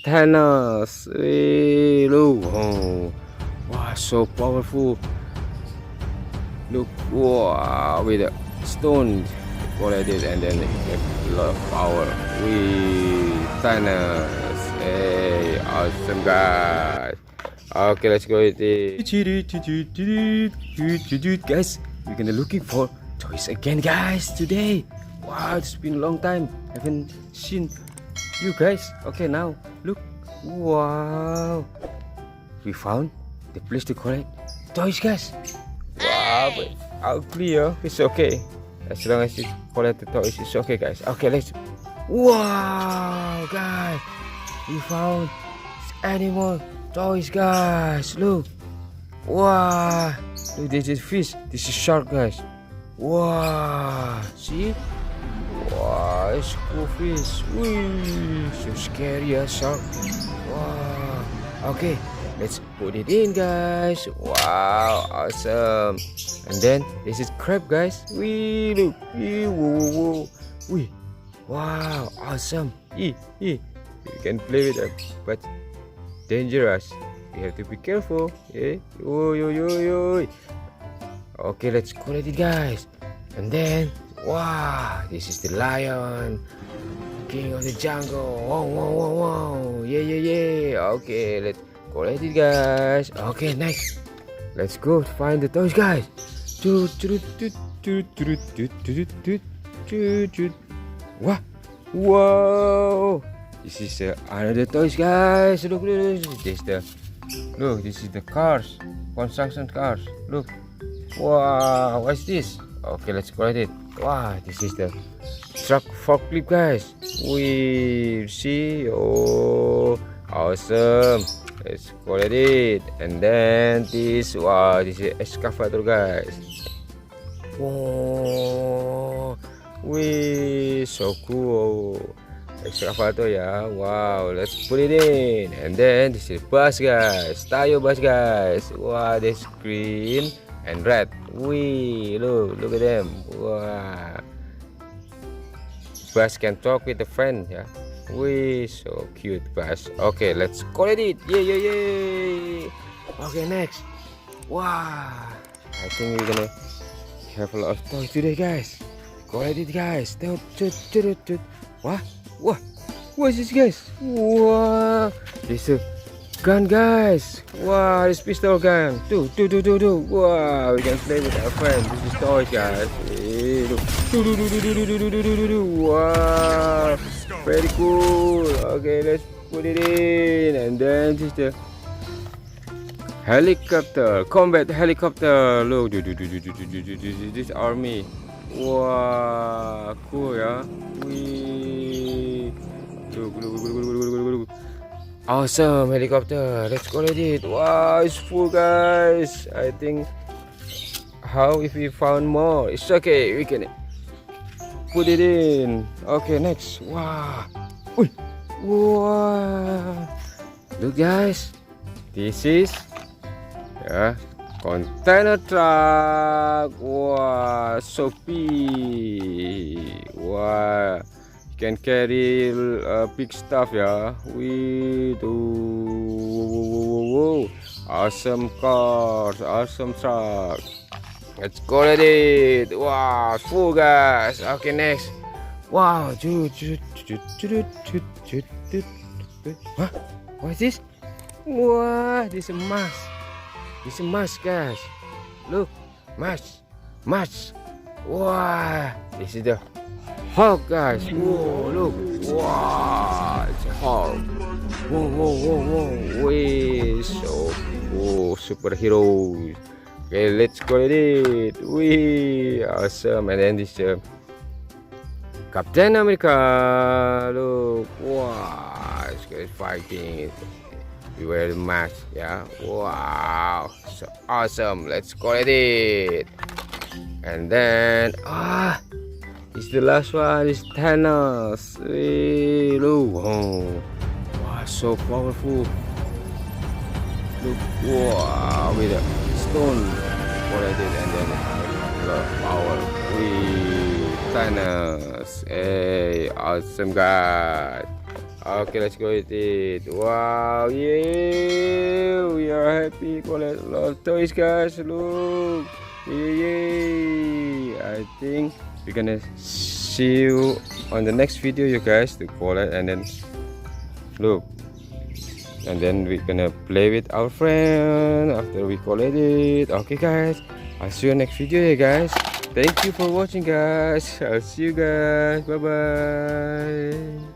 Thanos. Hey, look. Oh, wow, so powerful. Look, wow, with a stone collected and then a lot of power. Thanos. Hey, awesome guys. Okay, let's go with it. Guys, we're gonna looking for toys again, guys, today. Wow, it's been a long time. Haven't seen you guys. Okay, now look. Wow, we found the place to collect toys, guys. Wow, but ugly, it's okay. As long as you collect the toys, it's okay, guys. Okay, let's. Wow, guys, we found animal toys, guys. Look. Wow, look, this is fish. This is shark, guys. Wow, see? Wow, it's cool fish. Wee, so scary, shark. Wow. Okay, let's put it in, guys. Wow, awesome. And then this is crab, guys. Wee, look. Wee, woo, woo. Wee. Wow, awesome. You can play with them, but dangerous. You have to be careful. Yeah. Yo. Okay, let's collect it, guys. And then, wow, this is the lion, king of the jungle. Wow. Yeah. Okay, let's collect it, guys. Okay, next, let's go find the toys, guys. What? Whoa! This is another toys, guys. Look. This is the cars, construction cars. Look. Wow, what's this? Okay, let's collect it. Wow, this is the truck forklift, guys. We see. Oh, awesome. Let's collect it. And then this. Wow, this is excavator, guys. Wow, we so cool. Excavator, yeah. Wow, let's put it in. And then this is bus, guys. Tire bus, guys. Wow, this green and red. Look at them. Wow, bus can talk with a friend, yeah. So cute bus. Okay, let's collect it. Yeah. Okay, next. Wow, I think we're gonna have a lot of toys today, guys. Collect it, guys. What is this, guys? Wow, this is a gun, guys. Wow, this pistol gun. Do. Wow, we can play with our friends. This is toys, guys. Wow, very cool. Okay, let's put it in. And then this is the helicopter, combat helicopter. Look, this army. Wow, cool, yeah. Look. Awesome helicopter. Let's collect it. Wow, it's full, guys. I think how if we found more? It's okay. We can put it in. Okay, next. Wow. Wow. Look, guys. This is container truck. Wow, so big. Wow. Can carry big stuff, yeah. We do. Awesome cars, awesome truck. Let's go at it. Wow, full, guys. Okay, next. Wow. What is this? Wow, this is a mask. This is a mask, guys. Look, mask. Wow, this is the Hulk, guys. Whoa, look. Wow, it's a Hulk. Whoa. We so cool, superheroes. Okay, let's go at it. We awesome. And then this Captain America. Look. Wow, it's good fighting. We wear the mask, yeah. Wow, so awesome. Let's go at it. And then it's the last one. It's Thanos. Look. Wow, so powerful. Look. Wow, with a stone collected and then a lot of power. Thanos. Hey, awesome guy. Okay, let's go eat it. Wow, yeah, we are happy. Collect a lot of toys, guys. Look, yay! I think we're gonna see you on the next video, you guys, to collect and then look, and then we're gonna play with our friend after we collect it. Okay, guys, I'll see you next video, you guys. Thank you for watching, guys. I'll see you guys. Bye bye.